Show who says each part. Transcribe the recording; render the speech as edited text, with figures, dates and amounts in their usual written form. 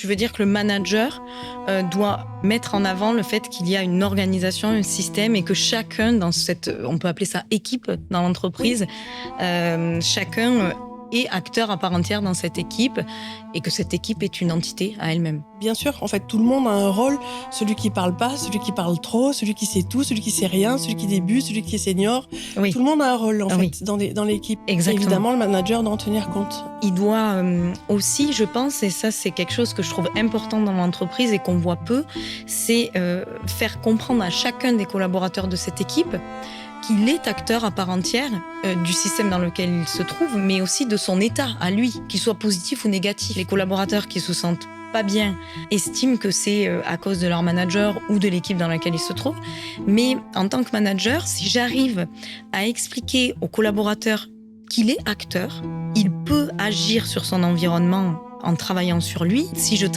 Speaker 1: Je veux dire que le manager doit mettre en avant le fait qu'il y a une organisation, un système et que chacun dans cette, on peut appeler ça équipe dans l'entreprise, chacun est acteur à part entière dans cette équipe et que cette équipe est une entité à elle-même.
Speaker 2: Bien sûr, en fait, tout le monde a un rôle. Celui qui parle pas, celui qui parle trop, celui qui sait tout, celui qui sait rien, celui qui débute, celui qui est senior.
Speaker 1: Oui.
Speaker 2: Tout le monde a un rôle, en
Speaker 1: Oui.
Speaker 2: fait, dans l'équipe.
Speaker 1: Exactement.
Speaker 2: Évidemment, le manager doit en tenir compte.
Speaker 1: Il doit aussi, je pense, et ça c'est quelque chose que je trouve important dans l'entreprise et qu'on voit peu, c'est faire comprendre à chacun des collaborateurs de cette équipe qu'il est acteur à part entière du système dans lequel il se trouve, mais aussi de son état à lui, qu'il soit positif ou négatif. Les collaborateurs qui se sentent pas bien estiment que c'est à cause de leur manager ou de l'équipe dans laquelle ils se trouvent. Mais en tant que manager, si j'arrive à expliquer aux collaborateurs qu'il est acteur, il peut agir sur son environnement en travaillant sur lui. Si je